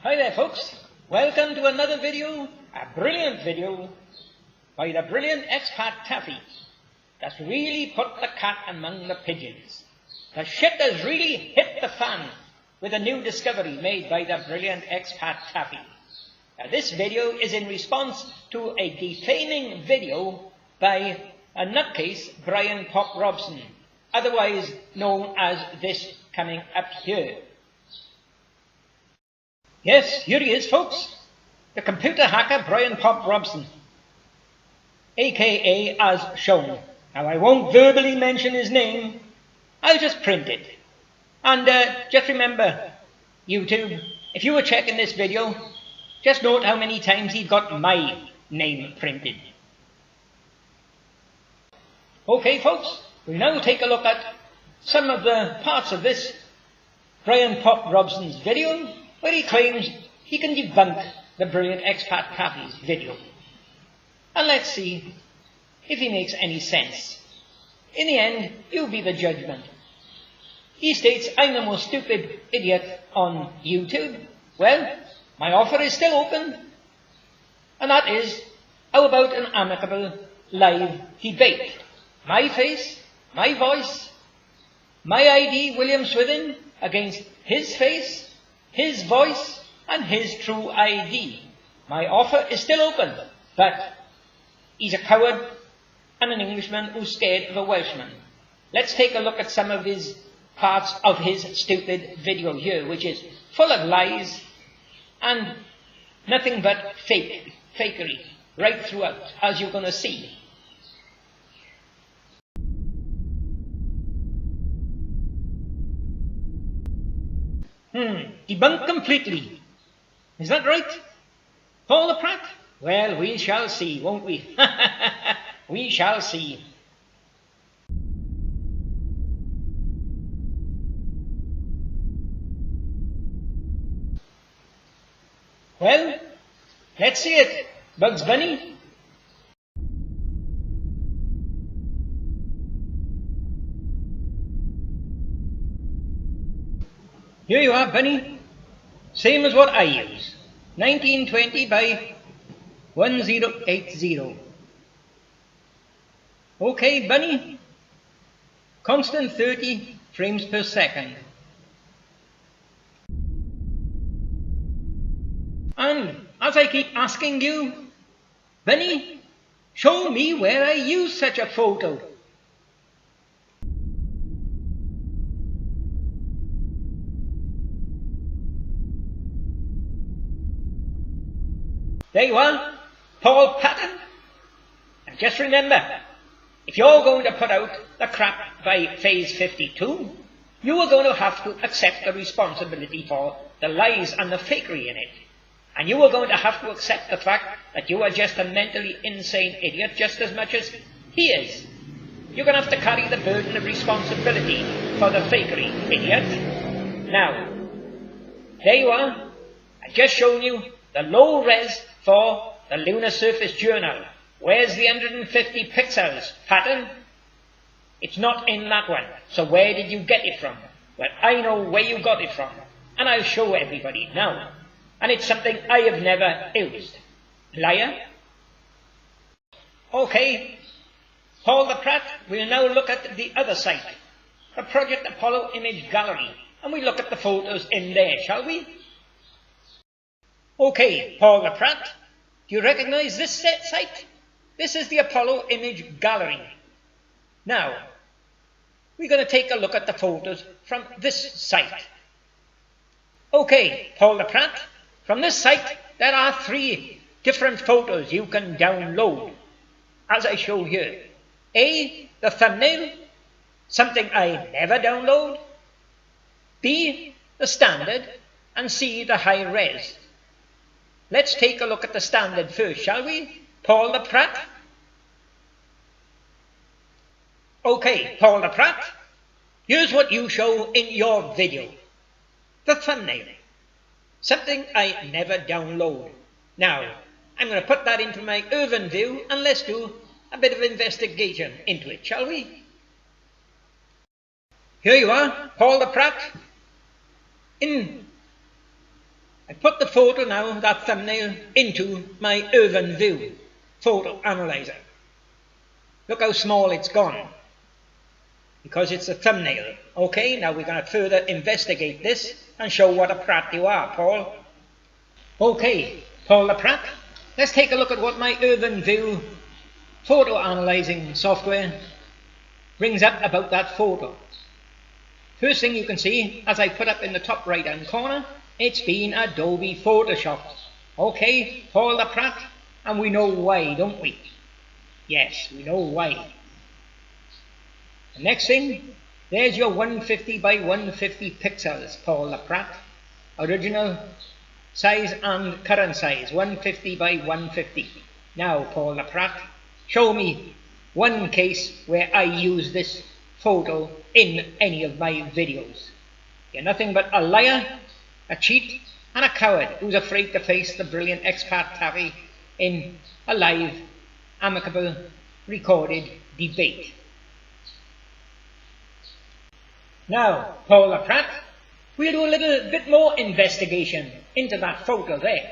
Hi there folks, welcome to another video, a brilliant video by the brilliant expat Taffy that's really put the cat among the pigeons. The shit has really hit the fan with a new discovery made by the brilliant expat Taffy. Now, this video is in response to a defaming video by a nutcase Brian Pop Robson, otherwise known as this coming up here. Yes, here he is, folks. The computer hacker Brian Pop Robson, aka as shown. Now, I won't verbally mention his name. I'll just print it. And just remember, YouTube, if you were checking this video, just note how many times he's got my name printed. Okay, folks, we'll now take a look at some of the parts of this Brian Pop Robson's video where he claims he can debunk the brilliant expat Taffy's video. And let's see if he makes any sense. In the end, you be the judgment. He states, I'm the most stupid idiot on YouTube. Well, my offer is still open. And that is, how about an amicable live debate? My face, my voice, my ID, William Swithin, against his face, his voice, and his true ID. My offer is still open, but he's a coward and an Englishman who's scared of a Welshman. Let's take a look at some of his parts of his stupid video here, which is full of lies and nothing but fakery right throughout, as you're going to see. Debunked completely. Is that right? Paul the Pratt? Well, we shall see, won't we? We shall see. Well, let's see it. Bugs Bunny? Here you are, Bunny. Same as what I use. 1920 by 1080. Okay, Bunny. Constant 30 frames per second. And as I keep asking you, Bunny, show me where I use such a photo. There you are, Paul Patton. And just remember, if you're going to put out the crap by phase 52, you are going to have to accept the responsibility for the lies and the fakery in it. And you are going to have to accept the fact that you are just a mentally insane idiot just as much as he is. You're going to have to carry the burden of responsibility for the fakery, idiot. Now, there you are. I've just shown you the low res for the Lunar Surface Journal. Where's the 150 pixels, Patton? It's not in that one. So where did you get it from? Well, I know where you got it from. And I'll show everybody now. And it's something I have never used. Liar. Okay, Paul the Pratt, we'll now look at the other site, the Project Apollo Image Gallery, and we look at the photos in there, shall we? Okay, Paul the Pratt, do you recognize this site? This is the Apollo Image Gallery. Now, we're going to take a look at the photos from this site. Okay, Paul the Pratt, from this site there are 3 different photos you can download, as I show here. A, the thumbnail, something I never download. B, the standard, and C, the high res. Let's take a look at the standard first, shall we? Paul the Pratt? Okay, Paul the Pratt, here's what you show in your video. The thumbnail. Something I never download. Now, I'm going to put that into my Irvine view and let's do a bit of investigation into it, shall we? Here you are, Paul the Pratt, in I put the photo now, that thumbnail, into my Urban View photo analyzer. Look how small it's gone, because it's a thumbnail. Okay, now we're going to further investigate this and show what a prat you are, Paul. Okay, Paul the Prat, let's take a look at what my Urban View photo analyzing software brings up about that photo. First thing you can see, as I put up in the top right hand corner, it's been Adobe Photoshop. Okay, Paul the Prat, and we know why, don't we? Yes, we know why. The next thing, there's your 150 by 150 pixels, Paul the Prat. Original size and current size, 150 by 150. Now, Paul the Prat, show me one case where I use this photo in any of my videos. You're nothing but a liar, a cheat, and a coward who's afraid to face the brilliant expat Tarry in a live, amicable, recorded debate. Now, Paul the Prat, we'll do a little bit more investigation into that photo there,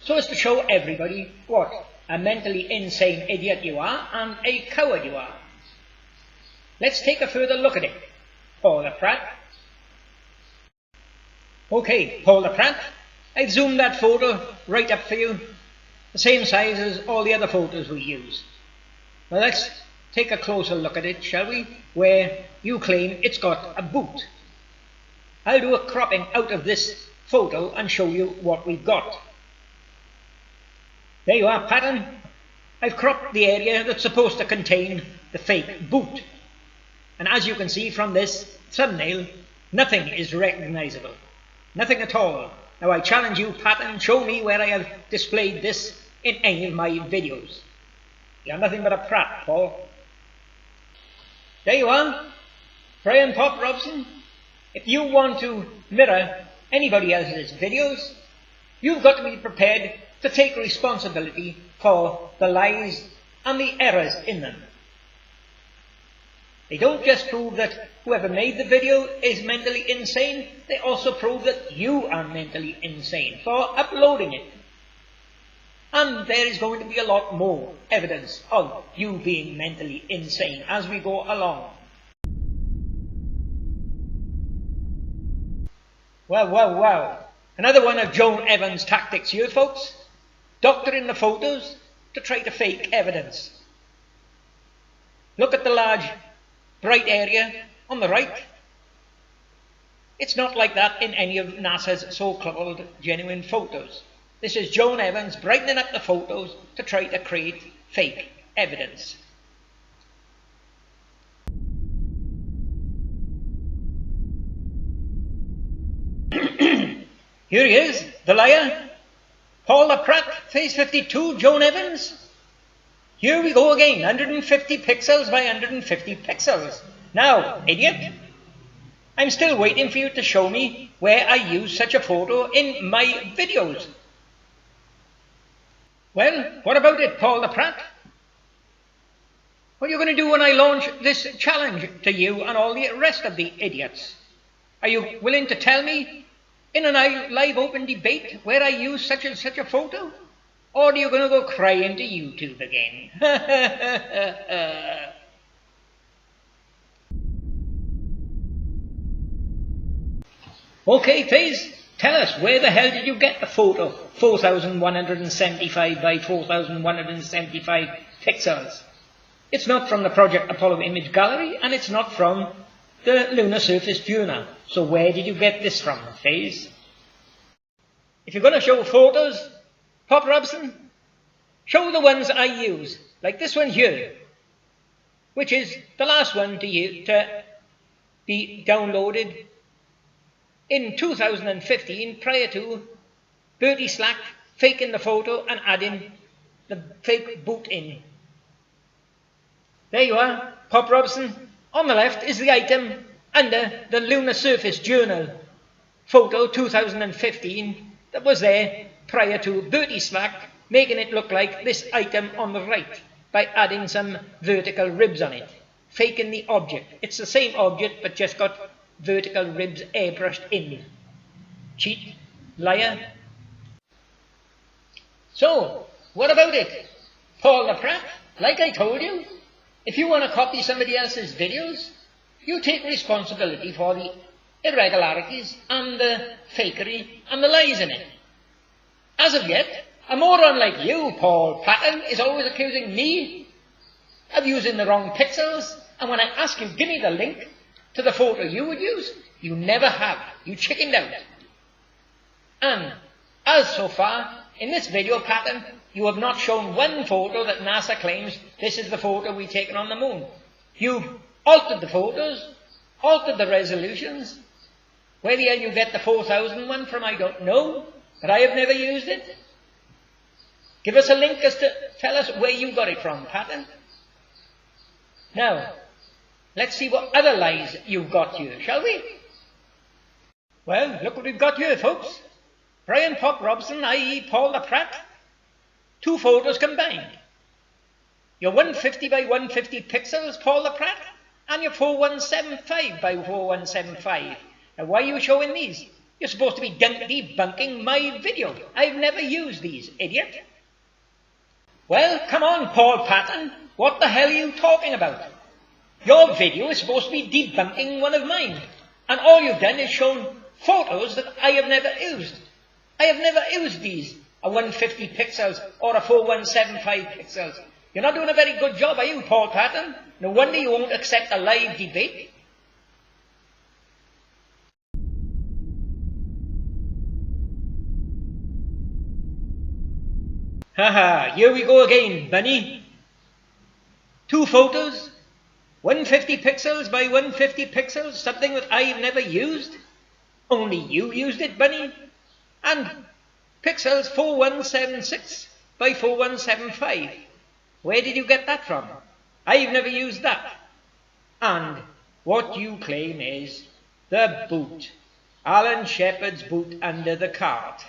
so as to show everybody what a mentally insane idiot you are and a coward you are. Let's take a further look at it, Paul the Prat. Okay, Paul the Prat, I've zoomed that photo right up for you, the same size as all the other photos we use. Well, let's take a closer look at it, shall we, where you claim it's got a boot. I'll do a cropping out of this photo and show you what we've got. There you are, pattern. I've cropped the area that's supposed to contain the fake boot. And as you can see from this thumbnail, nothing is recognizable. Nothing at all. Now I challenge you, pattern, show me where I have displayed this in any of my videos. You're nothing but a prat, Paul. There you are, Brian Pop Robson. If you want to mirror anybody else's videos, you've got to be prepared to take responsibility for the lies and the errors in them. They don't just prove that whoever made the video is mentally insane, they also prove that you are mentally insane for uploading it. And there is going to be a lot more evidence of you being mentally insane as we go along. Well. Another one of Joan Evans' tactics here, folks. Doctoring the photos to try to fake evidence. Look at the large, bright area on the right. It's not like that in any of NASA's so-called genuine photos. This is Joan Evans brightening up the photos to try to create fake evidence. Here he is, the liar. Paul the Prat, Phase 52, Joan Evans. Here we go again, 150 pixels by 150 pixels. Now, idiot, I'm still waiting for you to show me where I use such a photo in my videos. Well, what about it, Paul the Prat? What are you going to do when I launch this challenge to you and all the rest of the idiots? Are you willing to tell me in a live open debate where I use such and such a photo? Or are you going to go crying to YouTube again? Okay, Faze, tell us, where the hell did you get the photo 4175 by 4175 pixels? It's not from the Project Apollo Image Gallery, and it's not from the Lunar Surface Journal. So where did you get this from, Faze? If you're going to show photos, Pop Robson, show the ones I use, like this one here, which is the last one to be downloaded in 2015, prior to Bertie Slack faking the photo and adding the fake boot in. There you are, Pop Robson. On the left is the item under the Lunar Surface Journal photo 2015 that was there prior to Bertie Slack making it look like this item on the right by adding some vertical ribs on it, faking the object. It's the same object but just got vertical ribs airbrushed in. Cheat, liar, So, what about it? Paul the Prat, like I told you, if you want to copy somebody else's videos, you take responsibility for the irregularities and the fakery and the lies in it. As of yet, a moron like you, Paul Patton, is always accusing me of using the wrong pixels, and when I ask you, give me the link to the photo you would use, you never have. You chickened out. And, as so far, in this video pattern, you have not shown one photo that NASA claims this is the photo we've taken on the moon. You've altered the photos, altered the resolutions. Where the hell you get the 4000 one from, I don't know, but I have never used it. Give us a link as to tell us where you got it from, Patton. Now, let's see what other lies you've got here, shall we? Well, look what we've got here, folks. Brian Pop Robson, i.e. Paul the Prat. 2 photos combined. Your 150 by 150 pixels, Paul the Prat, and your 4175 by 4175. Now, why are you showing these? You're supposed to be debunking my video. I've never used these, idiot. Well, come on, Paul Patton. What the hell are you talking about? Your video is supposed to be debunking one of mine. And all you've done is shown photos that I have never used. I have never used these, a 150 pixels or a 4175 pixels. You're not doing a very good job, are you, Paul Patton? No wonder you won't accept a live debate. Haha, here we go again, Bunny. 2 photos, 150 pixels by 150 pixels, something that I've never used. Only you used it, Bunny. And pixels 4176 by 4175. Where did you get that from? I've never used that. And what you claim is the boot. Alan Shepard's boot under the cart.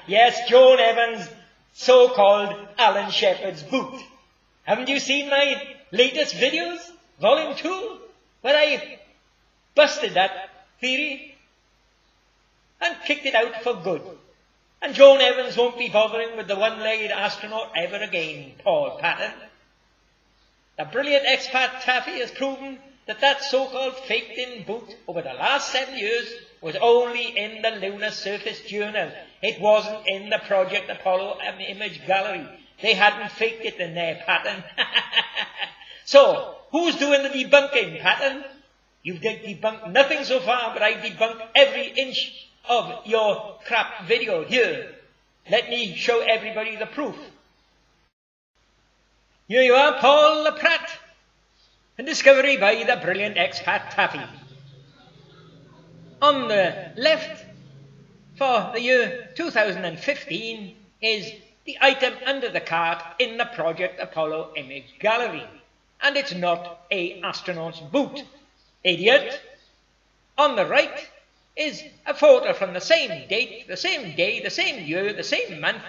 Yes, Joan Evans' so-called Alan Shepard's boot. Haven't you seen my latest videos? Volume 2? Where I busted that theory and kicked it out for good. And Joan Evans won't be bothering with the one-legged astronaut ever again, Paul Patton. The brilliant expat Taffy has proven that that so-called faked-in boot over the last 7 years was only in the Lunar Surface Journal. It wasn't in the Project Apollo image gallery. They hadn't faked it in there, Patton. So, who's doing the debunking, Patton? You've debunked nothing so far, but I've debunked every inch of your crap video. Here, let me show everybody the proof. Here you are, Paul the Prat. A discovery by the brilliant expat Taffy. On the left, for the year 2015, is the item under the cart in the Project Apollo image gallery. And it's not a astronaut's boot, idiot. On the right is a photo from the same date, the same day, the same year, the same month.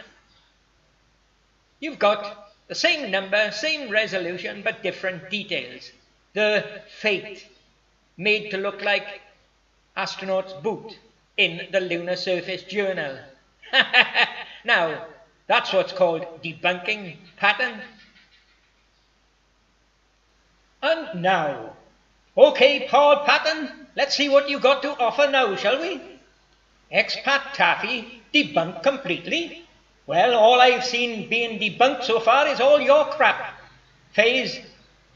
You've got the same number, same resolution, but different details. The fate made to look like astronaut's boot in the Lunar Surface Journal. Now, that's what's called debunking, Patton. And now, okay, Paul Patton, let's see what you got to offer now, shall we? Expat Taffy debunked completely. Well, all I've seen being debunked so far is all your crap. Faze,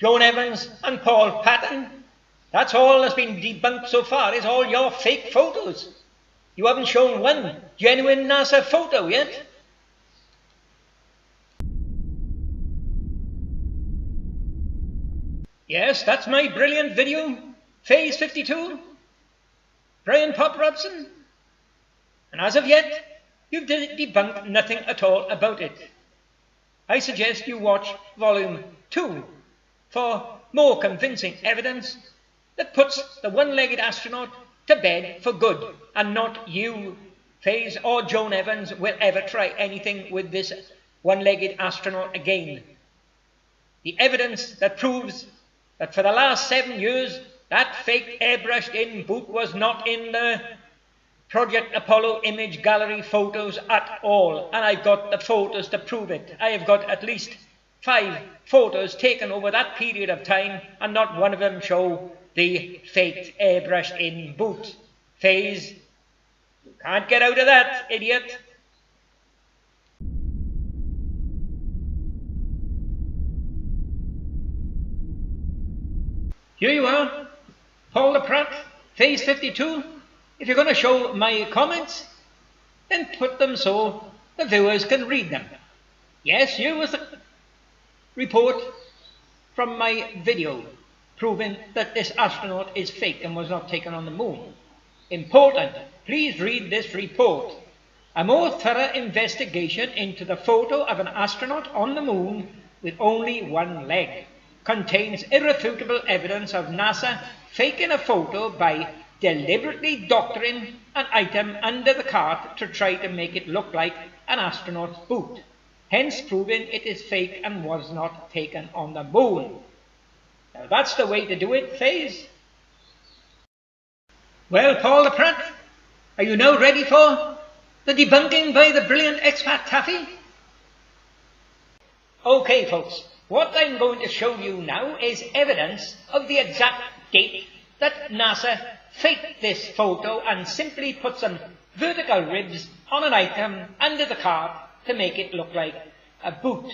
Joan Evans and Paul Patton. That's all that's been debunked so far is all your fake photos. You haven't shown one genuine NASA photo yet. Yes, that's my brilliant video. Phase 52. Brian Pop Robson. And as of yet, you've debunked nothing at all about it. I suggest you watch Volume 2 for more convincing evidence that puts the one-legged astronaut to bed for good, and not you, Faze, or Joan Evans will ever try anything with this one-legged astronaut again. The evidence that proves that for the last 7 years that fake airbrushed-in boot was not in the Project Apollo image gallery photos at all, and I've got the photos to prove it. I have got at least 5 photos taken over that period of time, and not one of them show the faked airbrush in boot. Phase, you can't get out of that, idiot. Here you are, Paul the Pratt, Phase 52. If you're going to show my comments, then put them so the viewers can read them. Yes, here was the report from my video proving that this astronaut is fake and was not taken on the moon. Important, please read this report. A more thorough investigation into the photo of an astronaut on the moon with only one leg contains irrefutable evidence of NASA faking a photo by deliberately doctoring an item under the cart to try to make it look like an astronaut's boot, hence proving it is fake and was not taken on the moon. Now that's the way to do it, Phase. Well, Paul the Pratt, are you now ready for the debunking by the brilliant expat Taffy? Okay, folks, what I'm going to show you now is evidence of the exact date that NASA faked this photo and simply put some vertical ribs on an item under the cart to make it look like a boot.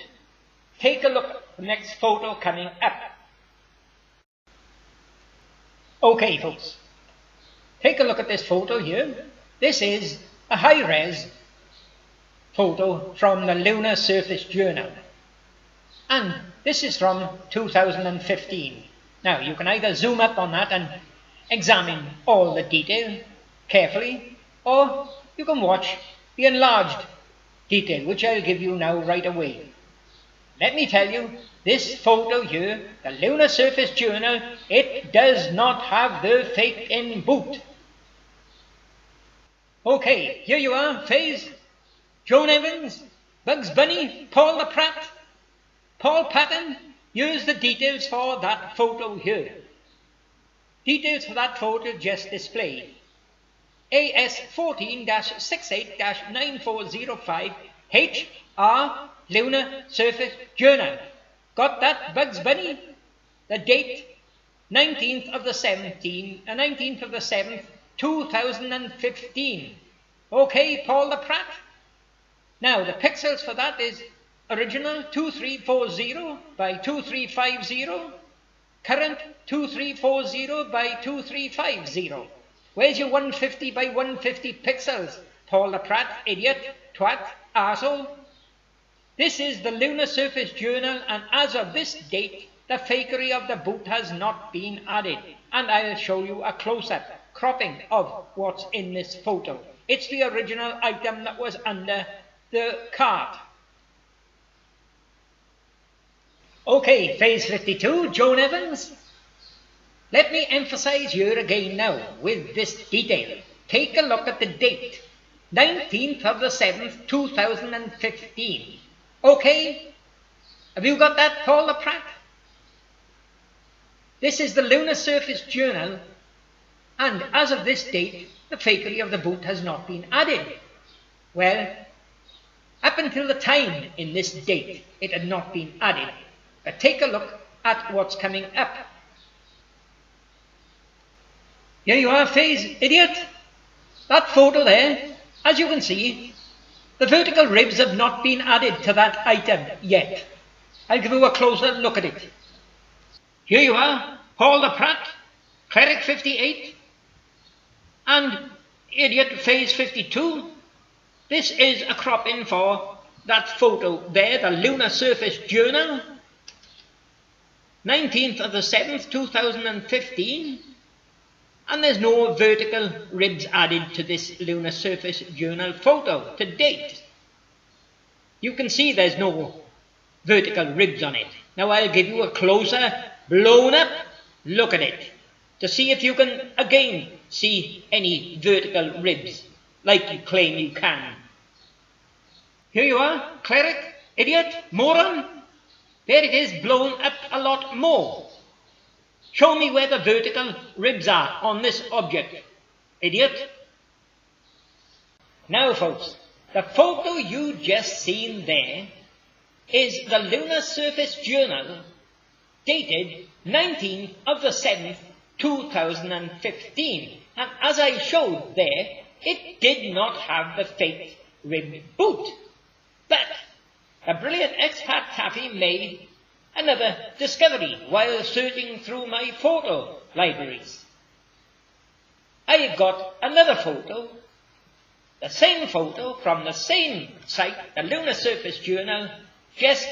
Take a look at the next photo coming up. Okay, folks, take a look at this photo here. This is a high-res photo from the Lunar Surface Journal, and this is from 2015. Now, you can either zoom up on that and examine all the detail carefully, or you can watch the enlarged detail, which I'll give you now right away. Let me tell you, this photo here, the Lunar Surface Journal, it does not have the fake in boot. Okay, here you are, Phase. Joan Evans, Bugs Bunny, Paul the Pratt, Paul Patton. Here's the details for that photo here. Details for that photo just displayed. AS 14-68-9405 HR Lunar Surface Journal. Got that, Bugs Bunny? The date 19th of the 7th 2015. Okay, Paul the Pratt. Now the pixels for that is original 2340 by 2350, current 2340 by 2350. Where's your 150 by 150 pixels, Paul the Pratt, idiot, twat, arsehole? This is the Lunar Surface Journal, and as of this date, the fakery of the boot has not been added. And I'll show you a close-up cropping of what's in this photo. It's the original item that was under the cart. Okay, Phase 52, Joan Evans. Let me emphasize here again now with this detail. Take a look at the date, 19th of the 7th, 2015. Okay, have you got that, Paul the Pratt? This is the Lunar Surface Journal, and as of this date, the fakery of the boot has not been added. Well, up until the time in this date, it had not been added. But take a look at what's coming up. Here you are, Phase, idiot. That photo there, as you can see, the vertical ribs have not been added to that item yet. I'll give you a closer look at it. Here you are, Paul the Pratt, Cleric 58, and idiot Phase 52. This is a cropping for that photo there, the Lunar Surface Journal, 19th of the 7th, 2015, and there's no vertical ribs added to this Lunar Surface Journal photo to date. You can see there's no vertical ribs on it. Now I'll give you a closer, blown up look at it to see if you can again see any vertical ribs like you claim you can. Here you are, cleric, idiot, moron. There it is, blown up a lot more. Show me where the vertical ribs are on this object, idiot. Now folks, the photo you just seen there is the Lunar Surface Journal dated 19th of the 7th, 2015. And as I showed there, it did not have the fake rib boot. But a brilliant expat Taffy made another discovery while searching through my photo libraries. I got another photo, the same photo from the same site, the Lunar Surface Journal, just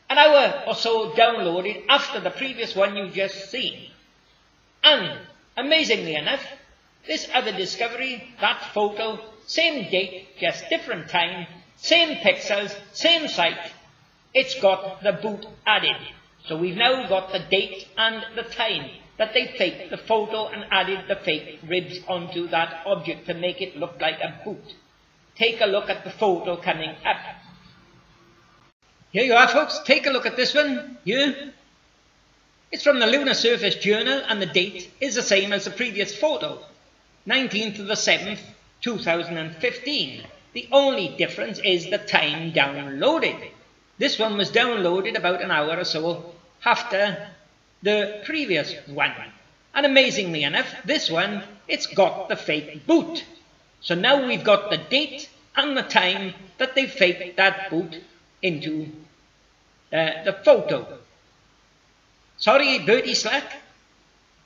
an hour or so downloaded after the previous one you just seen. And amazingly enough, this other discovery, that photo, same date, just different time, same pixels, same site, it's got the boot added. So we've now got the date and the time that they faked the photo and added the fake ribs onto that object to make it look like a boot. Take a look at the photo coming up. Here you are folks, take a look at this one, here. It's from the Lunar Surface Journal and the date is the same as the previous photo, 19th of the 7th, 2015. The only difference is the time downloaded. This one was downloaded about an hour or so after the previous one. And amazingly enough, this one, it's got the fake boot. So now we've got the date and the time that they faked that boot into the photo. Sorry, Bertie Slack,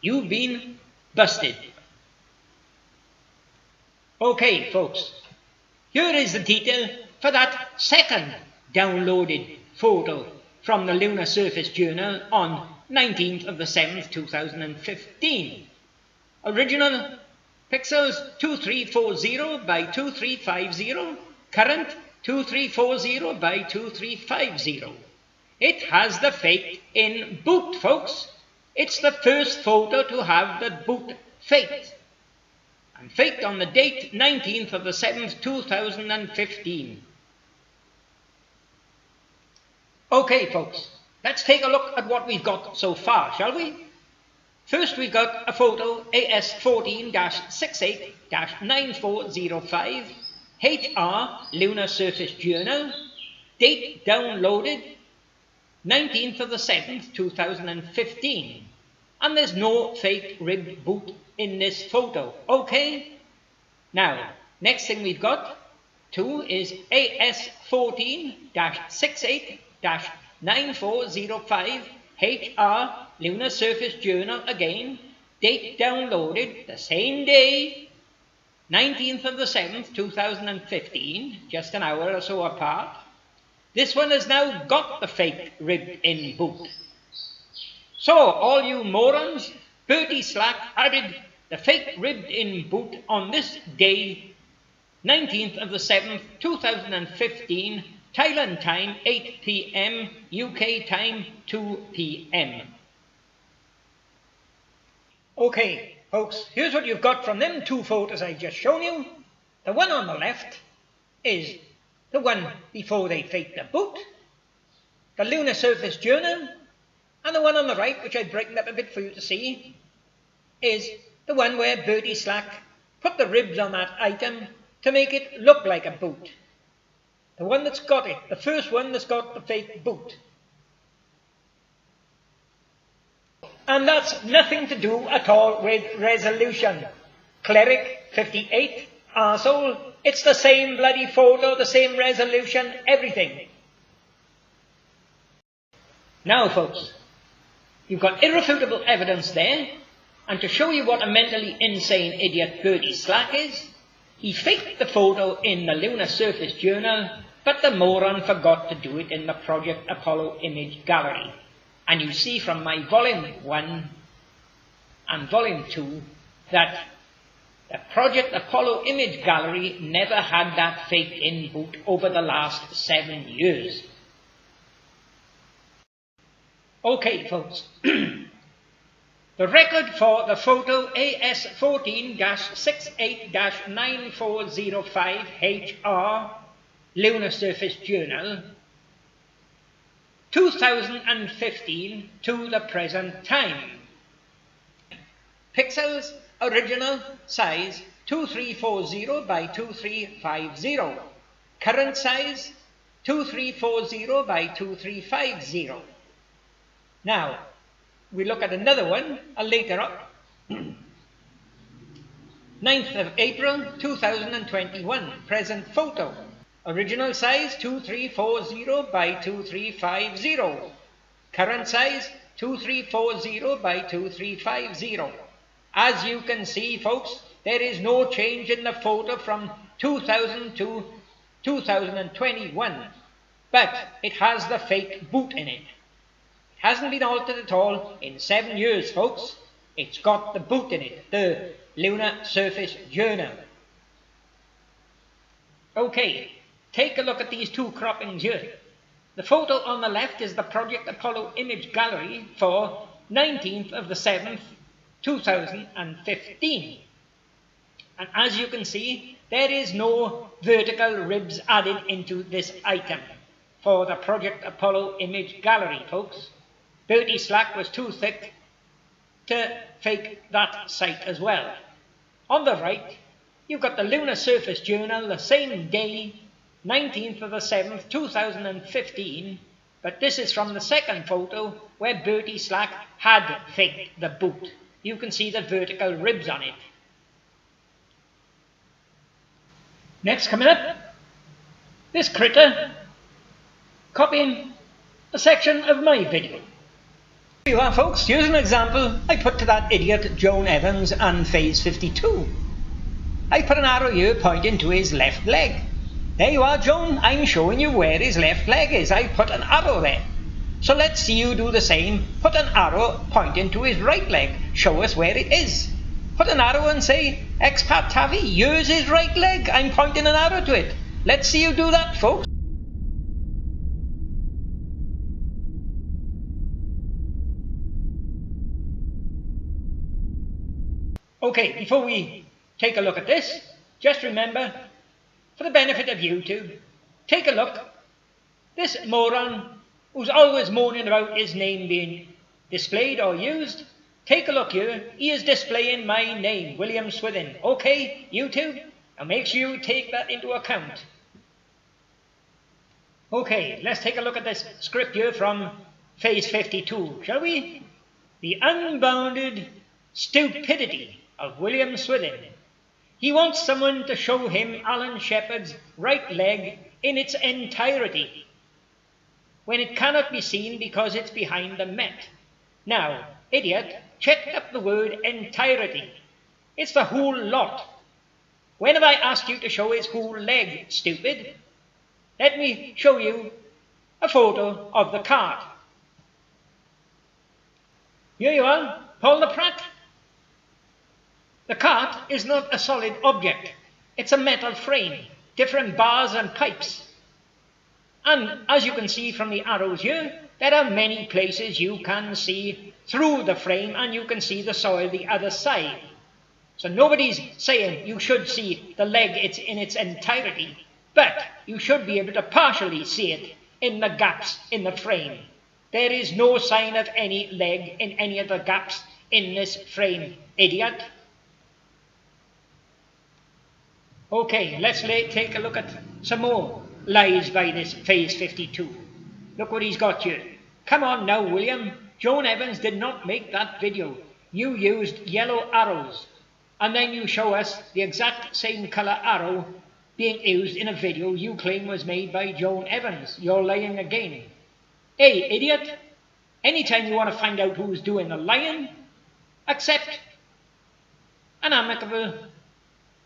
you've been busted. Okay, folks, here is the detail for that second downloaded photo from the Lunar Surface Journal on 19th of the 7th, 2015. Original pixels 2340 by 2350, current 2340 by 2350. It has the fake in boot, folks. It's the first photo to have the boot faked. And faked on the date 19th of the 7th, 2015. Okay, folks, let's take a look at what we've got so far, shall we? First, we've got a photo AS14-68-9405, HR Lunar Surface Journal, date downloaded 19th of the 7th, 2015. And there's no fake rib boot in this photo. Okay? Now, next thing we've got too is AS14-68-9405, HR Lunar Surface Journal again, date downloaded the same day, 19th of the 7th, 2015, just an hour or so apart. This one has now got the fake rib in boot. So, all you morons, Bertie Slack added the fake ribbed in boot on this day, 19th of the 7th, 2015, Thailand time 8 p.m, UK time 2 p.m. Okay, folks, here's what you've got from them two photos I've just shown you. The one on the left is the one before they faked the boot, the Lunar Surface Journal, and the one on the right, which I've brightened up a bit for you to see, is the one where Bertie Slack put the ribs on that item to make it look like a boot. The one that's got it, the first one that's got the fake boot. And that's nothing to do at all with resolution. Cleric 58, arsehole, it's the same bloody photo, the same resolution, everything. Now folks, you've got irrefutable evidence there, and to show you what a mentally insane idiot Bertie Slack is, he faked the photo in the Lunar Surface Journal, but the moron forgot to do it in the Project Apollo image gallery. And you see from my Volume 1 and Volume 2 that the Project Apollo image gallery never had that faked in boot over the last 7 years. Okay, folks. The record for the photo AS14-68-9405HR Lunar Surface Journal 2015 to the present time. Pixels original size 2340 by 2350. Current size 2340 by 2350. Now, we look at another one later on. 9th of April 2021, present photo. Original size 2340 by 2350. Current size 2340 by 2350. As you can see, folks, there is no change in the photo from 2000 to 2021, but it has the fake boot in it. It hasn't been altered at all in 7 years, folks. It's got the boot in it, the Lunar Surface Journal. Okay, take a look at these two croppings here. The photo on the left is the Project Apollo image gallery for 19th of the 7th, 2015. And as you can see, there is no vertical ribs added into this item for the Project Apollo image gallery, folks. Bertie Slack was too thick to fake that site as well. On the right, you've got the Lunar Surface Journal, the same day, 19th of the 7th, 2015, but this is from the second photo where Bertie Slack had faked the boot. You can see the vertical ribs on it. Next coming up, this critter copying a section of my video. Here you are, folks. Here's an example I put to that idiot Joan Evans and Phase 52. I put an arrow here pointing to his left leg. There you are, Joan. I'm showing you where his left leg is. I put an arrow there. So let's see you do the same. Put an arrow pointing to his right leg. Show us where it is. Put an arrow and say, Expat Tavi, here's his right leg. I'm pointing an arrow to it. Let's see you do that, folks. Okay, before we take a look at this, just remember, for the benefit of YouTube, take a look. This moron, who's always moaning about his name being displayed or used, take a look here. He is displaying my name, William Swithin. Okay, YouTube? Now make sure you take that into account. Okay, let's take a look at this script here from Phase 52, shall we? The unbounded stupidity of William Swithin. He wants someone to show him Alan Shepard's right leg in its entirety, when it cannot be seen because it's behind the Met. Now, idiot, check up the word entirety. It's the whole lot. When have I asked you to show his whole leg, stupid? Let me show you a photo of the cart. Here you are, Paul the Pratt. The cart is not a solid object. It's a metal frame, different bars and pipes. And as you can see from the arrows here, there are many places you can see through the frame and you can see the soil the other side. So nobody's saying you should see the leg in its entirety, but you should be able to partially see it in the gaps in the frame. There is no sign of any leg in any of the gaps in this frame, idiot. Okay, let's take a look at some more lies by this Phase 52. Look what he's got here. Come on now, William. Joan Evans did not make that video. You used yellow arrows, and then you show us the exact same colour arrow being used in a video you claim was made by Joan Evans. You're lying again. Hey, idiot. Anytime you want to find out who's doing the lying, accept an amicable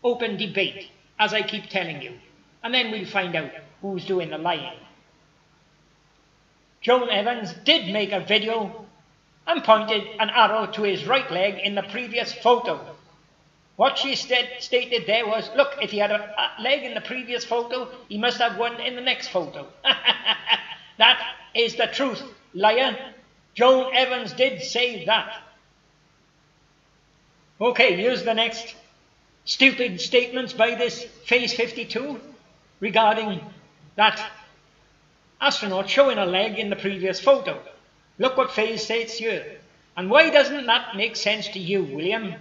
open debate, as I keep telling you, and then we'll find out who's doing the lying. Joan Evans did make a video and pointed an arrow to his right leg in the previous photo. What she stated there was, look, if he had a leg in the previous photo, he must have one in the next photo. That is the truth, liar. Joan Evans did say that. Okay, here's the next stupid statements by this Phase 52 regarding that astronaut showing a leg in the previous photo. Look what Phase states here. And why doesn't that make sense to you, William?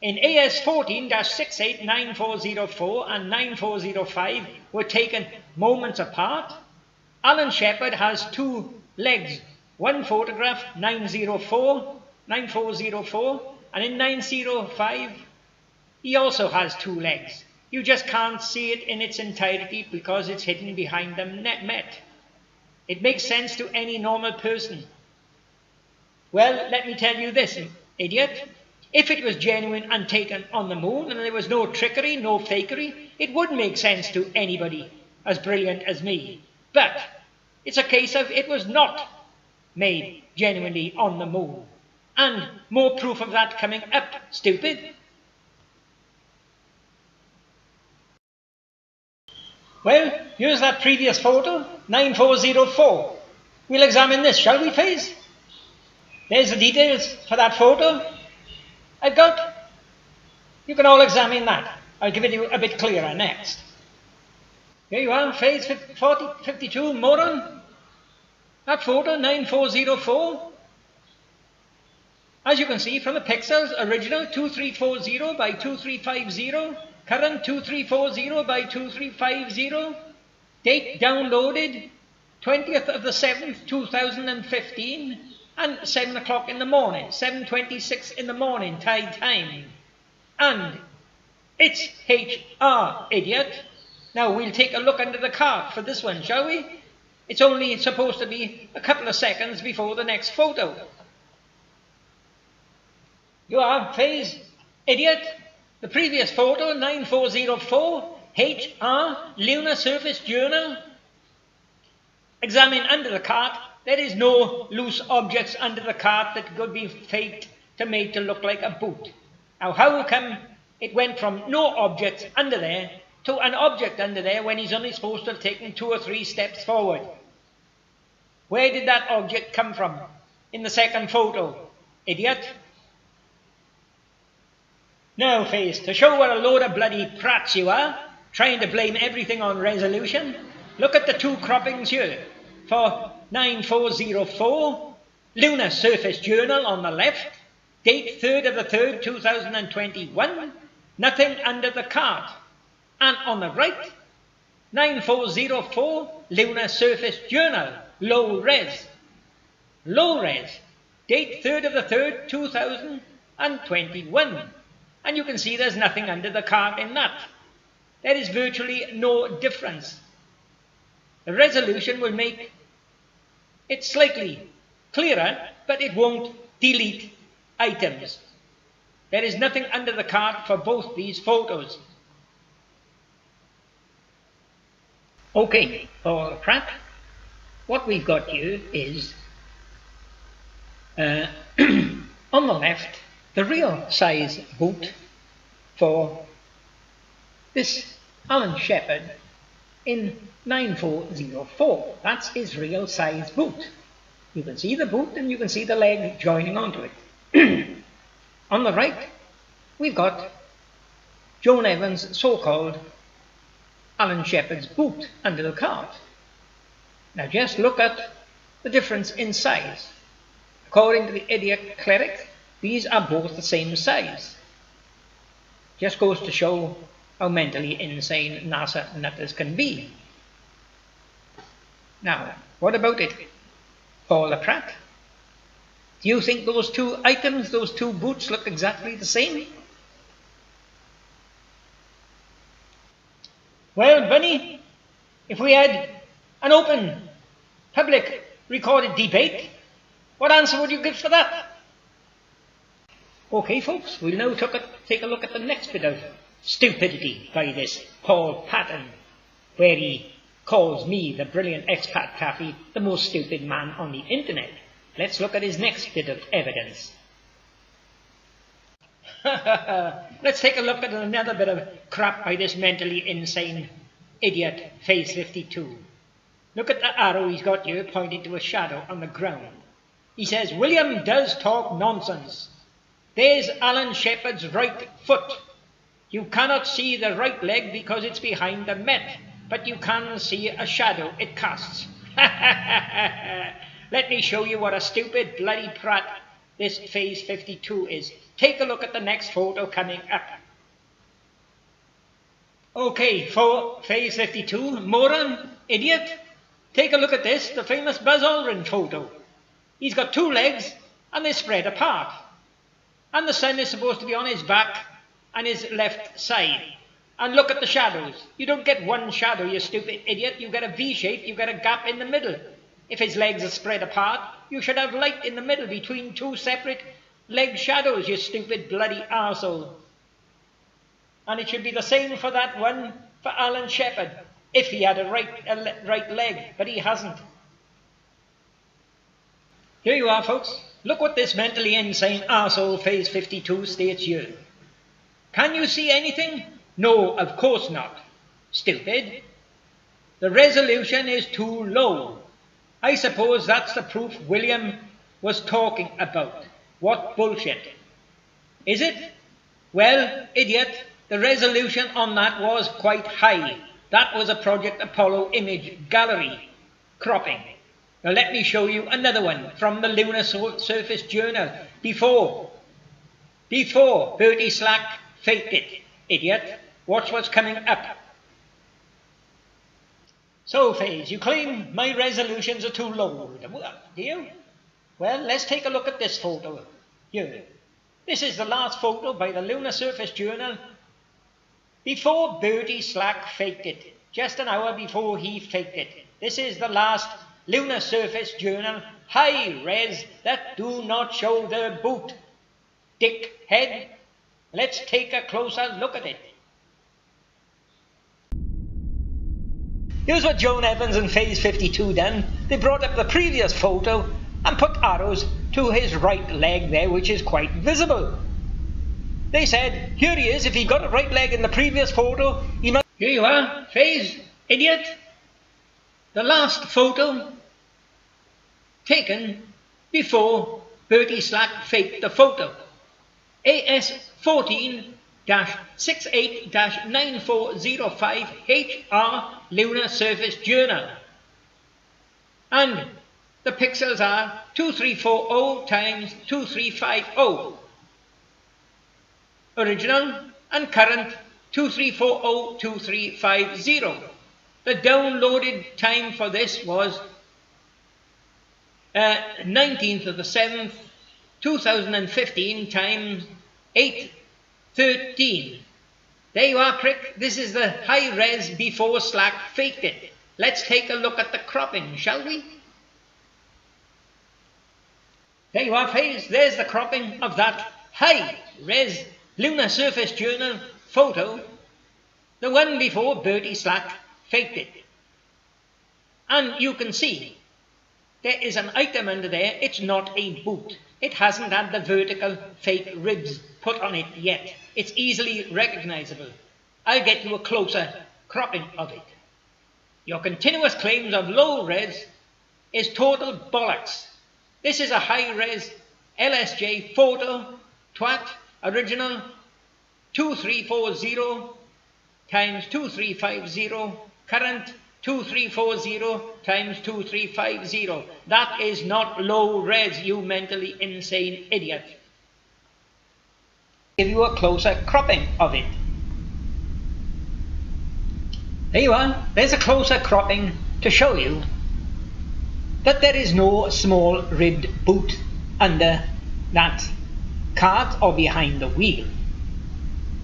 in AS 14-689404 and 9405 were taken moments apart. Alan Shepard has two legs. One photograph, 9404, and in 905 he also has two legs. You just can't see it in its entirety because it's hidden behind the net. It makes sense to any normal person. Well, let me tell you this, idiot. If it was genuine and taken on the moon and there was no trickery, no fakery, it would make sense to anybody as brilliant as me. But it's a case of it was not made genuinely on the moon. And more proof of that coming up, stupid. Well, here's that previous photo, 9404. We'll examine this, shall we, Faze? There's the details for that photo I've got. You can all examine that. I'll give it you a bit clearer next. Here you are, Phase 52, Moron. That photo, 9404. As you can see from the pixels, original 2340 by 2350, current 2340 by 2350, date downloaded 20th of the 7th, 2015, and 7 o'clock in the morning, 7:26 in the morning, Thai time. And it's HR, idiot. Now we'll take a look under the cart for this one, shall we? It's only supposed to be a couple of seconds before the next photo. You are, Phase, idiot. The previous photo, 9404, HR, Lunar Surface Journal. Examine under the cart. There is no loose objects under the cart that could be faked to made to look like a boot. Now how come it went from no objects under there to an object under there when he's only supposed to have taken 2 or 3 steps forward? Where did that object come from in the second photo, idiot? Now, Face, to show what a load of bloody prats you are, trying to blame everything on resolution, look at the 2 croppings here. For 9404, Lunar Surface Journal on the left, date 3rd of the 3rd, 2021, nothing under the cart. And on the right, 9404, Lunar Surface Journal, low res. Low res, date 3rd of the 3rd, 2021. And you can see there's nothing under the cart in that. There is virtually no difference. The resolution will make it slightly clearer, but it won't delete items. There is nothing under the cart for both these photos. Okay, for Pratt, what we've got here is on the left, the real size boot for this Alan Shepard in 9404. That's his real size boot. You can see the boot and you can see the leg joining onto it. On the right, we've got Joan Evans' so-called Alan Shepard's boot under the cart. Now just look at the difference in size. According to the idiot cleric, these are both the same size. Just goes to show how mentally insane NASA nutters can be. Now, what about it, Paula Pratt? Do you think those 2 items, those 2 boots look exactly the same? Well, Bunny, if we had an open, public, recorded debate, what answer would you give for that? Okay, folks, we'll now take a look at the next bit of stupidity by this Paul Patton, where he calls me, the brilliant expat Taffy, the most stupid man on the internet. Let's look at his next bit of evidence. Let's take a look at another bit of crap by this mentally insane idiot, Phase 52. Look at the arrow he's got here pointing to a shadow on the ground. He says, William does talk nonsense. There's Alan Shepard's right foot. You cannot see the right leg because it's behind the Met, but you can see a shadow it casts. Let me show you what a stupid bloody prat this Phase 52 is. take a look at the next photo coming up. Okay, for phase 52, moron, idiot, take a look at this, the famous Buzz Aldrin photo. He's got two legs and they're spread apart. And the sun is supposed to be on his back and his left side. And look at the shadows. You don't get one shadow, you stupid idiot. You get a V shape, you get a gap in the middle. If his legs are spread apart, you should have light in the middle between two separate leg shadows, you stupid bloody arsehole. And it should be the same for that one for Alan Shepard, if he had a right leg, but he hasn't. Here you are, folks. Look what this mentally insane arsehole phase 52 states here. Can you see anything? No, of course not. Stupid. The resolution is too low. I suppose that's the proof William was talking about. What bullshit. Is it? Well, idiot, the resolution on that was quite high. That was a Project Apollo image gallery cropping. Now let me show you another one from the Lunar Surface Journal before Bertie Slack faked it. Idiot, watch what's coming up. So, Faze, you claim my resolutions are too low, do you? Well, let's take a look at this photo here. This is the last photo by the Lunar Surface Journal before Bertie Slack faked it, just an hour before he faked it. This is the last Lunar Surface Journal high res that do not show the boot. Dickhead. Let's take a closer look at it. Here's what Joan Evans and Phase 52 done. They brought up the previous photo and put arrows to his right leg there, which is quite visible. They said, here he is, if he got a right leg in the previous photo, he must... Here you are, Phase, idiot. The last photo taken before Bertie Slack faked the photo. AS14-68-9405 HR Lunar Surface Journal. And the pixels are 2340 times 2350. Original and current 2340-2350. The downloaded time for this was 19th of the 7th, 2015 times 8:13. There you are, prick. This is the high res before Slack faked it. Let's take a look at the cropping, shall we? There you are, Faze. There's the cropping of that high res Lunar Surface Journal photo, the one before Bertie Slack faked it. And you can see there is an item under there. It's not a boot. It hasn't had the vertical fake ribs put on it yet. It's easily recognizable. I'll get you a closer cropping of it. Your continuous claims of low res is total bollocks. This is a high res LSJ photo, twat, original 2340 times 2350, current 2340 times 2350. That is not low res, you mentally insane idiot. Give you a closer cropping of it. There you are. There's a closer cropping to show you that there is no small ribbed boot under that cart or behind the wheel.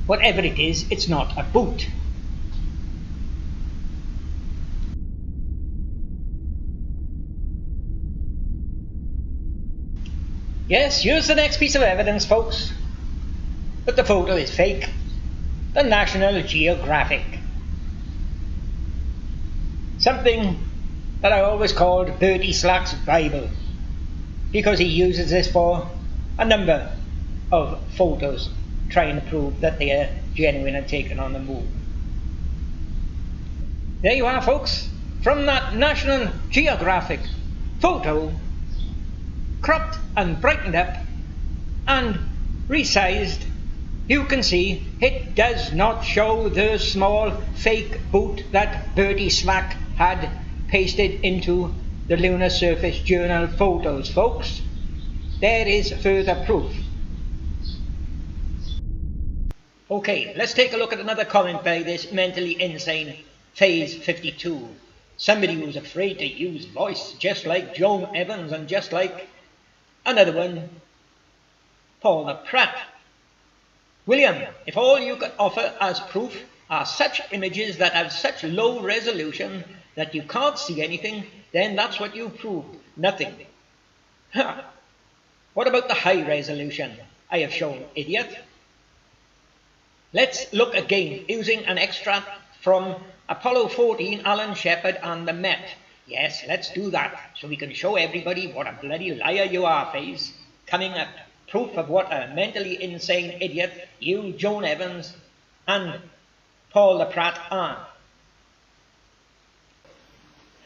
Whatever it is, it's not a boot. Yes, here's the next piece of evidence, folks, that the photo is fake. The National Geographic. Something that I always called Bertie Slack's Bible, because he uses this for a number of photos trying to prove that they are genuine and taken on the moon. There you are, folks, from that National Geographic photo, cropped and brightened up and resized. You can see it does not show the small fake boot that Bertie Slack had pasted into the Lunar Surface Journal photos, folks. There is further proof. Okay, let's take a look at another comment by this mentally insane Phase 52. Somebody who's afraid to use voice, just like Joan Evans and just like another one, Paul the Pratt. William, if all you can offer as proof are such images that have such low resolution that you can't see anything, then that's what you proved. Nothing. What about the high resolution I have shown, idiot? Let's look again using an extract from Apollo 14, Alan Shepard and the Met. Yes, let's do that so we can show everybody what a bloody liar you are, Faze. Coming up, proof of what a mentally insane idiot you, Joan Evans, and Paul the Pratt are.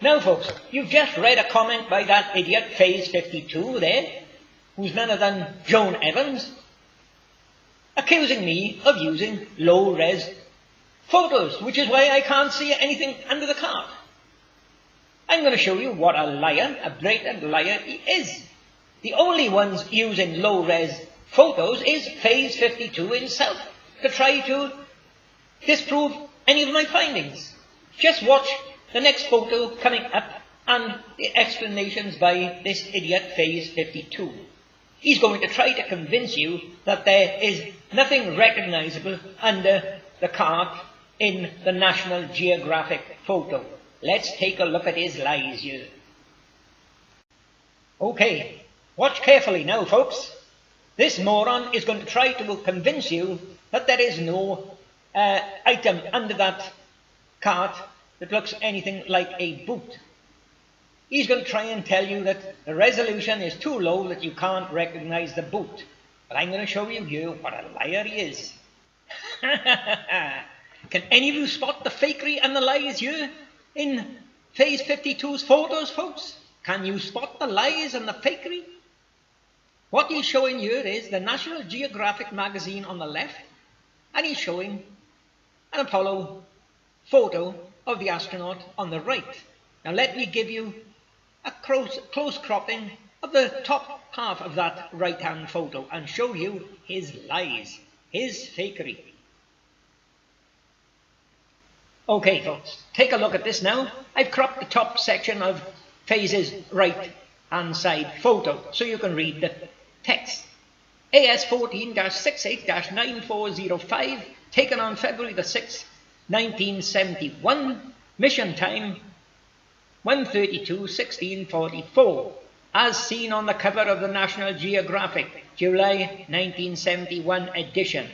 Now, folks, you've just read a comment by that idiot Phase 52 there, who's none other than Joan Evans, accusing me of using low-res photos, which is why I can't see anything under the cart. I'm going to show you what a liar, a blatant liar he is. The only ones using low-res photos is Phase 52 himself, to try to disprove any of my findings. Just watch the next photo coming up and the explanations by this idiot Phase 52. He's going to try to convince you that there is nothing recognizable under the cart in the National Geographic photo. Let's take a look at his lies here. Okay, watch carefully now, folks. This moron is going to try to convince you that there is no item under that cart that looks anything like a boot. He's going to try and tell you that the resolution is too low that you can't recognize the boot. But I'm going to show you here what a liar he is. Can any of you spot the fakery and the lies here in Phase 52's photos, folks? Can you spot the lies and the fakery? What he's showing here is the National Geographic magazine on the left, and he's showing an Apollo photo of the astronaut on the right. Now let me give you a close cropping of the top half of that right-hand photo and show you his lies, his fakery. Okay, folks, take a look at this now. I've cropped the top section of Phase's right-hand side photo so you can read the text. AS 14-68-9405, taken on February the 6th, 1971, mission time 1:32:1644, as seen on the cover of the National Geographic, July 1971 edition.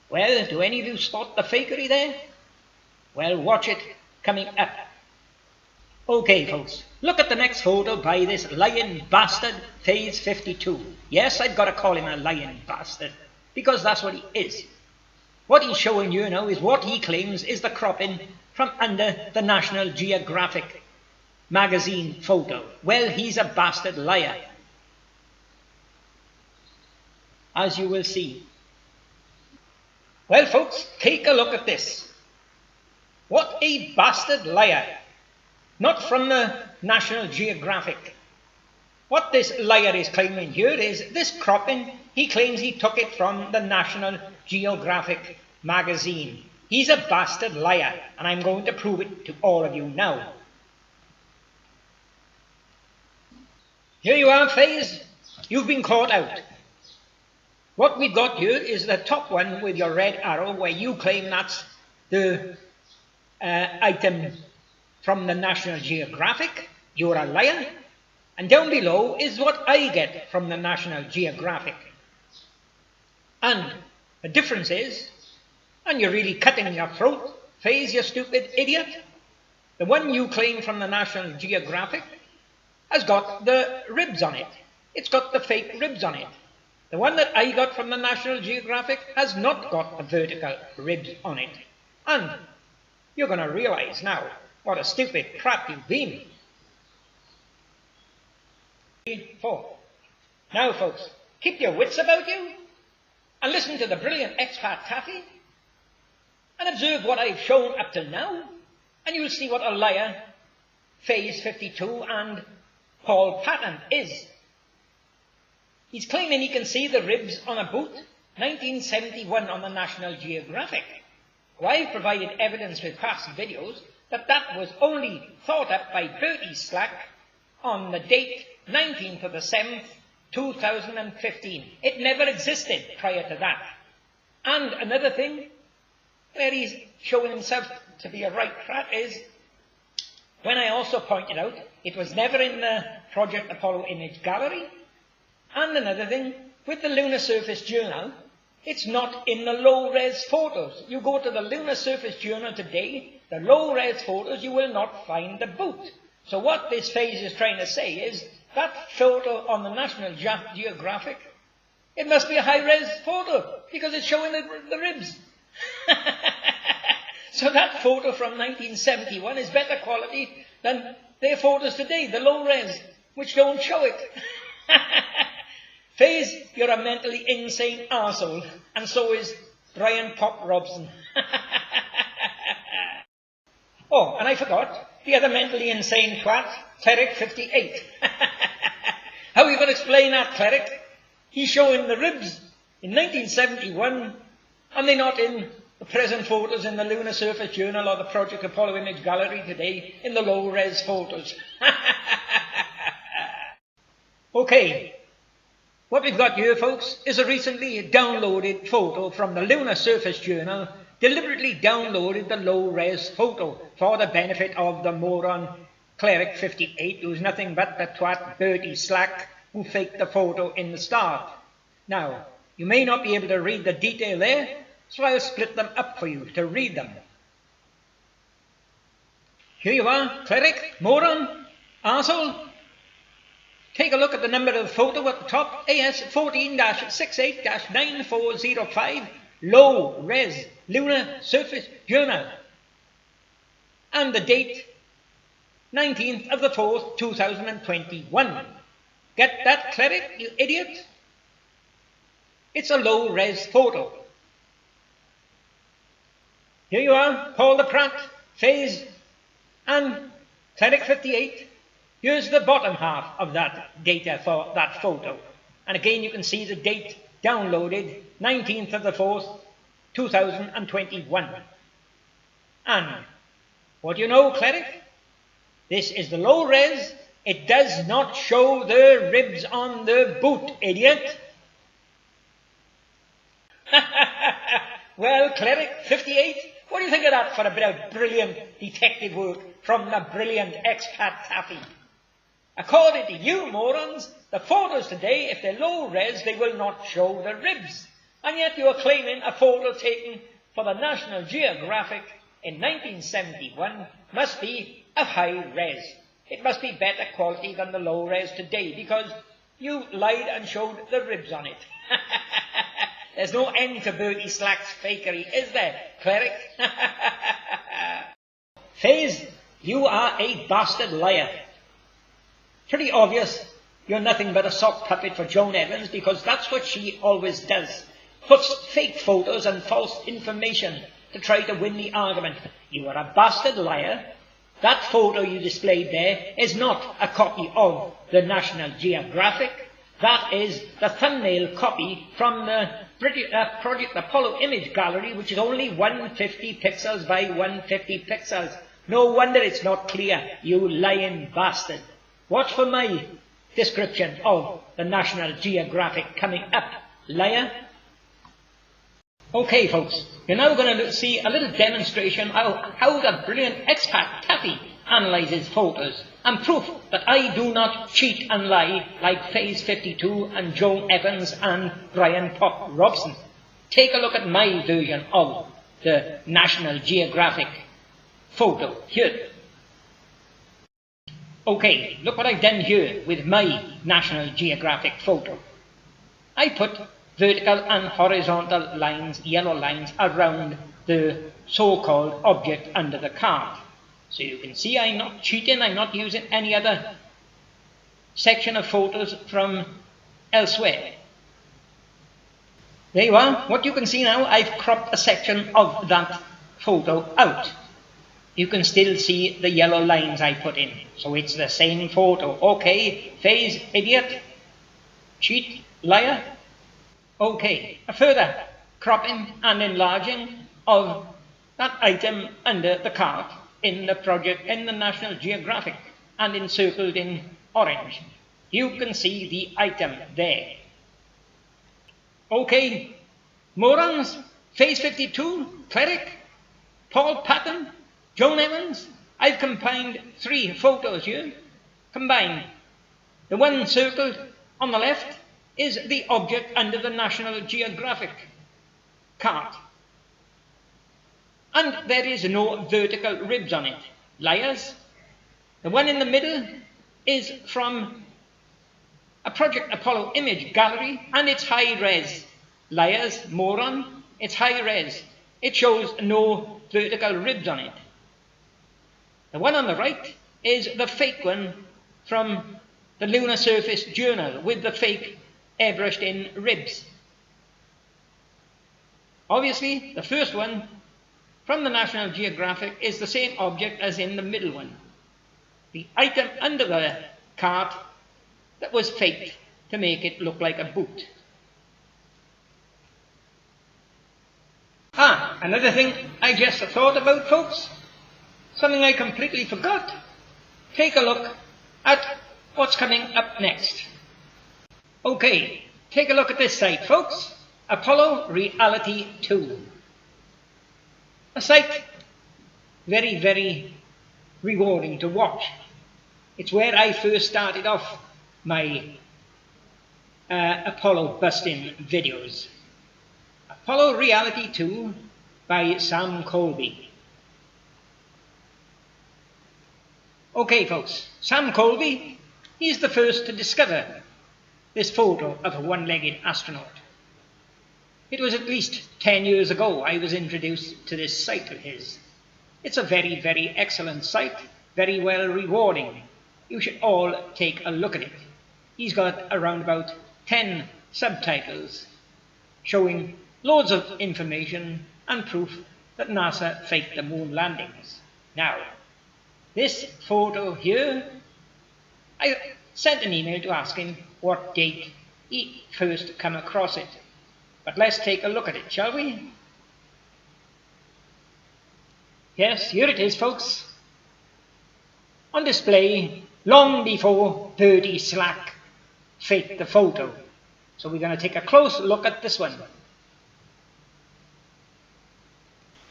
Well, do any of you spot the fakery there? Well, watch it coming up. Okay, folks, look at the next photo by this lying bastard, Phase 52. Yes, I've got to call him a lying bastard, because that's what he is. What he's showing you now is what he claims is the cropping from under the National Geographic magazine photo. Well, he's a bastard liar, as you will see. Well, folks, take a look at this. What a bastard liar. Not from the National Geographic. What this liar is claiming here is this cropping. He claims he took it from the National Geographic magazine. He's a bastard liar, and I'm going to prove it to all of you now. Here you are, Phase. You've been caught out. What we've got here is the top one with your red arrow, where you claim that's the item from the National Geographic. You're a liar. And down below is what I get from the National Geographic. And the difference is, and you're really cutting your throat, Phase, you stupid idiot, the one you claim from the National Geographic has got the ribs on it. It's got the fake ribs on it. The one that I got from the National Geographic has not got the vertical ribs on it. And you're going to realize now what a stupid crap you've been. 4. Now, folks, keep your wits about you and listen to the brilliant expat Taffy and observe what I've shown up till now, and you'll see what a liar Phase 52 and Paul Patton is. He's claiming he can see the ribs on a boot. 1971 on the National Geographic. Well, I've provided evidence with past videos that that was only thought up by Bertie Slack on the date 19th of the 7th, 2015. It never existed prior to that. And another thing, where he's showing himself to be a right prat is, when I also pointed out it was never in the Project Apollo image gallery. And another thing, with the Lunar Surface Journal, it's not in the low-res photos. You go to the Lunar Surface Journal today, the low-res photos, you will not find the boot. So what this phase is trying to say is, that photo on the National Geographic, it must be a high-res photo, because it's showing the ribs. So that photo from 1971 is better quality than their photos today, the low-res, which don't show it. Faze, you're a mentally insane arsehole, and so is Brian Pop Robson. Oh, and I forgot, the other mentally insane twat, Cleric 58. How are you going to explain that, Cleric? He's showing the ribs in 1971, and they're not in the present photos in the Lunar Surface Journal or the Project Apollo Image Gallery today in the low-res photos. Okay, what we've got here, folks, is a recently downloaded photo from the Lunar Surface Journal, deliberately downloaded the low-res photo for the benefit of the moron Cleric 58, who's nothing but the twat Bertie Slack, who faked the photo in the start. Now, you may not be able to read the detail there, so I'll split them up for you to read them. Here you are, Cleric, moron, arsehole. Take a look at the number of the photo at the top, AS14-68-9405, low-res Lunar Surface Journal. And the date, 19th of the 4th, 2021. Get that, Cleric, you idiot? It's a low-res photo. Here you are, Paul the Prat, Faze, and Cleric 58. Here's the bottom half of that data for that photo. And again, you can see the date downloaded, 19th of the 4th, 2021. And what do you know, Cleric? This is the low res. It does not show the ribs on the boot, idiot. Well, Cleric 58, what do you think of that for a bit of brilliant detective work from the brilliant expat Taffy? According to you morons, the photos today, if they're low res, they will not show the ribs. And yet you are claiming a photo taken for the National Geographic in 1971 must be a high res. It must be better quality than the low res today, because you lied and showed the ribs on it. There's no end to Bertie Slack's fakery, is there, Cleric? Faze, you are a bastard liar. Pretty obvious you're nothing but a sock puppet for Joan Evans, because that's what she always does. Puts fake photos and false information to try to win the argument. You are a bastard liar. That photo you displayed there is not a copy of the National Geographic. That is the thumbnail copy from the Project Apollo Image Gallery, which is only 150 pixels by 150 pixels. No wonder it's not clear, you lying bastard. Watch for my description of the National Geographic coming up, liar. Okay, folks, you're now going to see a little demonstration of how the brilliant expat Taffy analyzes photos, and proof that I do not cheat and lie like Faze 52 and Joan Evans and Brian Pop Robson. Take a look at my version of the National Geographic photo here. Okay, look what I've done here with my National Geographic photo. I put vertical and horizontal lines, yellow lines, around the so-called object under the card. So you can see I'm not cheating, I'm not using any other section of photos from elsewhere. There you are. What you can see now, I've cropped a section of that photo out. You can still see the yellow lines I put in. So it's the same photo. Okay, Faze, idiot, cheat, liar. Okay, a further cropping and enlarging of that item under the cart in the project in the National Geographic and encircled in orange. You can see the item there. Okay, Morons, Phase 52, Cleric, Paul Patton, Joan Evans. I've combined 3 photos here. Combined. The one circled on the left is the object under the National Geographic cart. And there is no vertical ribs on it. Liars. The one in the middle is from a Project Apollo image gallery, and it's high res. Liars, moron, it's high res. It shows no vertical ribs on it. The one on the right is the fake one from the Lunar Surface Journal with the fake airbrushed in ribs. Obviously, the first one from the National Geographic is the same object as in the middle one. The item under the cart that was faked to make it look like a boot. Another thing I just thought about, folks, something I completely forgot. Take a look at what's coming up next. Okay, take a look at this site, folks. Apollo Reality 2. A site very, very rewarding to watch. It's where I first started off my Apollo busting videos. Apollo Reality 2 by Sam Colby. Okay, folks, Sam Colby, he's the first to discover this photo of a one-legged astronaut. It was at least 10 years ago I was introduced to this site of his. It's a very, very excellent site, very well rewarding. You should all take a look at it. He's got around about 10 subtitles showing loads of information and proof that NASA faked the moon landings. Now, this photo here, I sent an email to ask him what date he first come across it. But let's take a look at it, shall we? Yes, here it is, folks. On display long before Birdie Slack faked the photo. So we're going to take a close look at this one.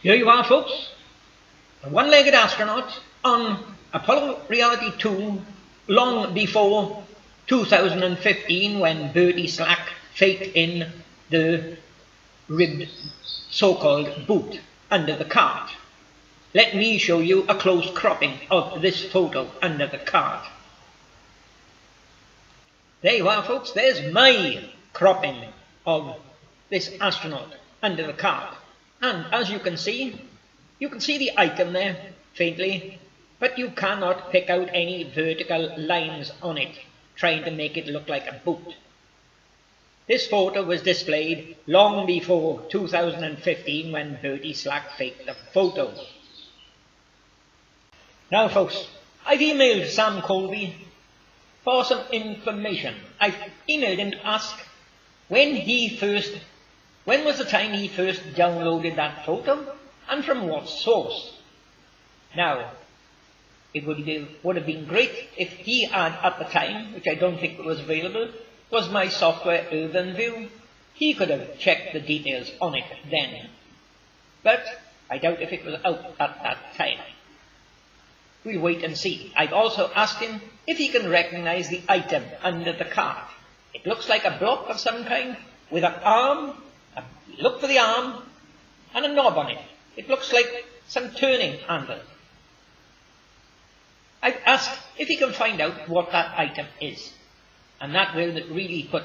Here you are, folks. A one-legged astronaut on Apollo Reality 2 long before 2015 when Birdie Slack faked in the ribbed so-called boot under the cart. Let me show you a close cropping of this photo under the cart. There you are, folks. There's my cropping of this astronaut under the cart. And as you can see the item there faintly, but you cannot pick out any vertical lines on it, trying to make it look like a boot. This photo was displayed long before 2015 when Birdie Slack faked the photo. Now, folks, I've emailed Sam Colby for some information. I've emailed him to ask when was the time he first downloaded that photo and from what source. Now, it would have been great if he had at the time, which I don't think was available, was my software Urbanview. He could have checked the details on it then. But I doubt if it was out at that time. We'll wait and see. I've also asked him if he can recognize the item under the cart. It looks like a block of some kind with an arm. Look for the arm and a knob on it. It looks like some turning handle. I've asked if he can find out what that item is. And that will really put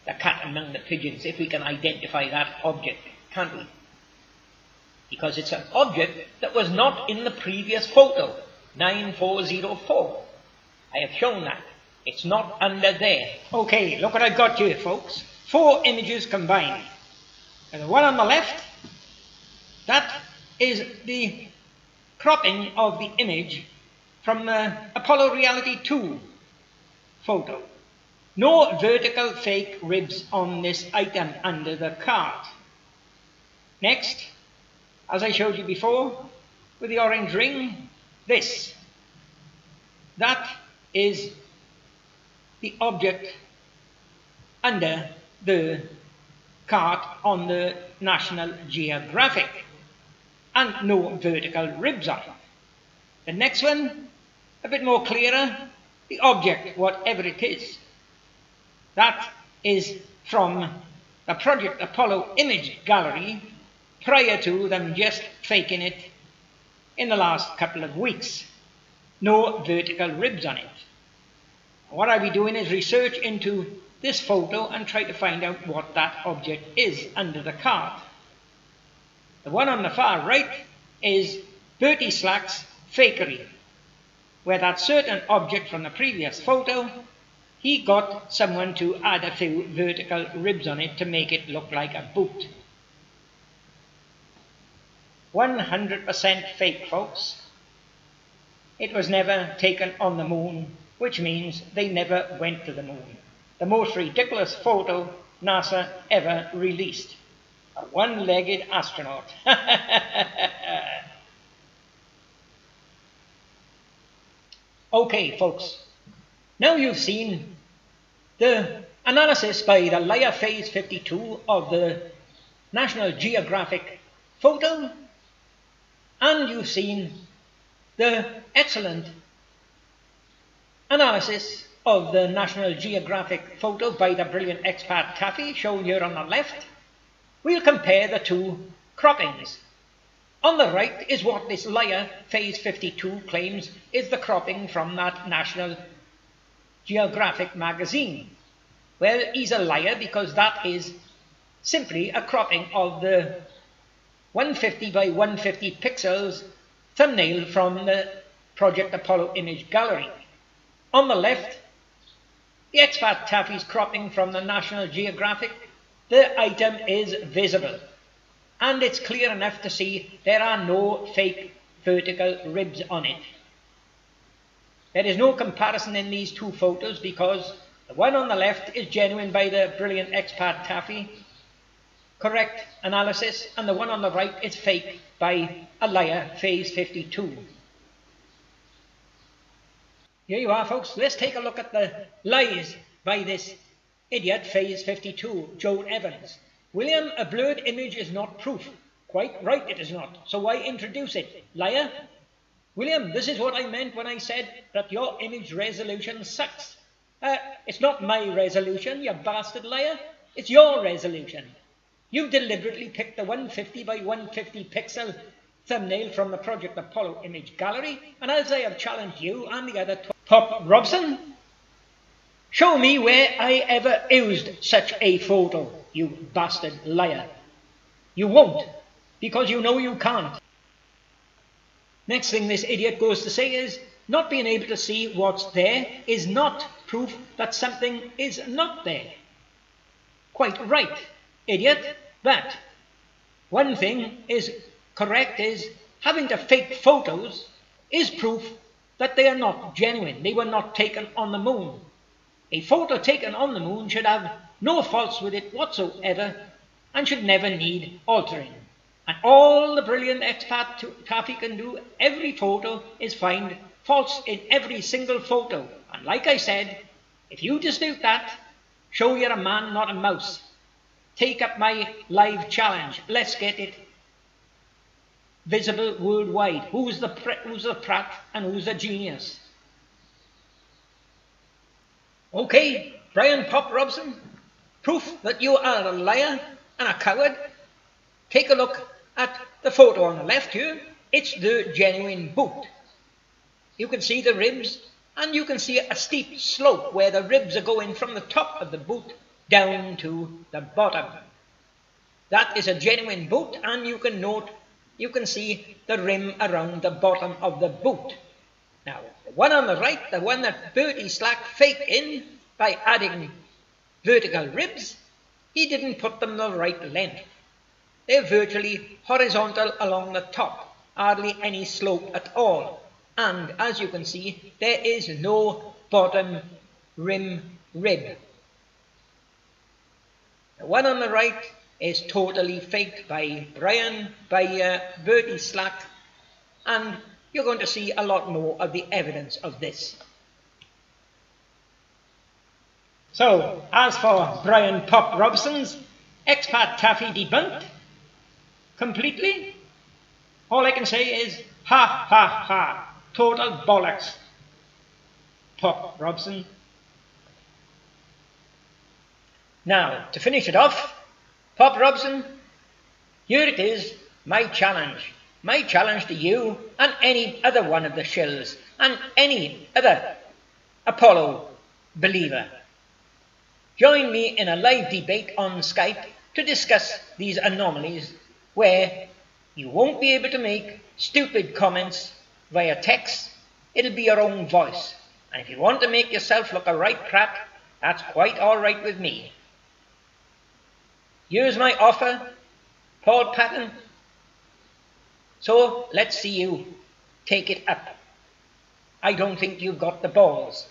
the cat among the pigeons if we can identify that object, can't we? Because it's an object that was not in the previous photo, 9404. I have shown that. It's not under there. Okay, look what I've got here, folks. 4 images combined. And the one on the left, that is the cropping of the image from the Apollo Reality 2 photo. No vertical fake ribs on this item under the card. Next, as I showed you before, with the orange ring, that is the object under the card on the National Geographic, and no vertical ribs on it. The next one, a bit more clearer, the object, whatever it is, that is from the Project Apollo image gallery prior to them just faking it in the last couple of weeks. No vertical ribs on it. What I'll be doing is research into this photo and try to find out what that object is under the card. The one on the far right is Bertie Slack's fakery, where that certain object from the previous photo, he got someone to add a few vertical ribs on it to make it look like a boot. 100% fake, folks. It was never taken on the moon, which means they never went to the moon. The most ridiculous photo NASA ever released. A one-legged astronaut. Okay, folks. Now you've seen the analysis by the Liar Phase 52 of the National Geographic photo, and you've seen the excellent analysis of the National Geographic photo by the brilliant expat Taffy, shown here on the left. We'll compare the two croppings. On the right is what this Liar Phase 52 claims is the cropping from that National Geographic magazine. Well, he's a liar, because that is simply a cropping of the 150 by 150 pixels thumbnail from the Project Apollo image gallery. On the left, the expat Taffy's cropping from the National Geographic. The item is visible, and it's clear enough to see there are no fake vertical ribs on it. There is no comparison in these two photos, because the one on the left is genuine by the brilliant expat Taffy, correct analysis, and the one on the right is fake by a Liar Phase 52. Here you are, folks. Let's take a look at the lies by this idiot Phase 52, Joe Evans. William, a blurred image is not proof. Quite right, it is not. So why introduce it? Liar. William, this is what I meant when I said that your image resolution sucks. It's not my resolution, you bastard liar. It's your resolution. You've deliberately picked the 150 by 150 pixel thumbnail from the Project Apollo image gallery, and as I have challenged you and the other top Robson, show me where I ever used such a photo, you bastard liar. You won't, because you know you can't. Next thing this idiot goes to say is, not being able to see what's there is not proof that something is not there. Quite right, idiot, but one thing is correct, is having to fake photos is proof that they are not genuine. They were not taken on the moon. A photo taken on the moon should have no faults with it whatsoever and should never need altering. And all the brilliant expat Taffy can do, every photo, is find faults in every single photo. And like I said, if you dispute that, show you're a man, not a mouse. Take up my live challenge. Let's get it visible worldwide. Who's the prat and who's the genius? Okay, Brian Pop Robson, proof that you are a liar and a coward. Take a look at the photo on the left here. It's the genuine boot. You can see the ribs, and you can see a steep slope where the ribs are going from the top of the boot down to the bottom. That is a genuine boot, and you can see the rim around the bottom of the boot. Now, the one on the right, the one that Bertie Slack faked in by adding vertical ribs, he didn't put them the right length. They're virtually horizontal along the top, hardly any slope at all. And as you can see, there is no bottom rim rib. The one on the right is totally faked by Bertie Slack, and you're going to see a lot more of the evidence of this. So, as for Brian Pop Robson's expat taffy debunked completely, all I can say is ha ha ha, total bollocks, Pop Robson. Now, to finish it off, Pop Robson, here it is, my challenge. My challenge to you and any other one of the shills and any other Apollo believer. Join me in a live debate on Skype to discuss these anomalies where you won't be able to make stupid comments via text. It'll be your own voice. And if you want to make yourself look a right prat, that's quite all right with me. Here's my offer, Paul Patton. So let's see you take it up. I don't think you've got the balls.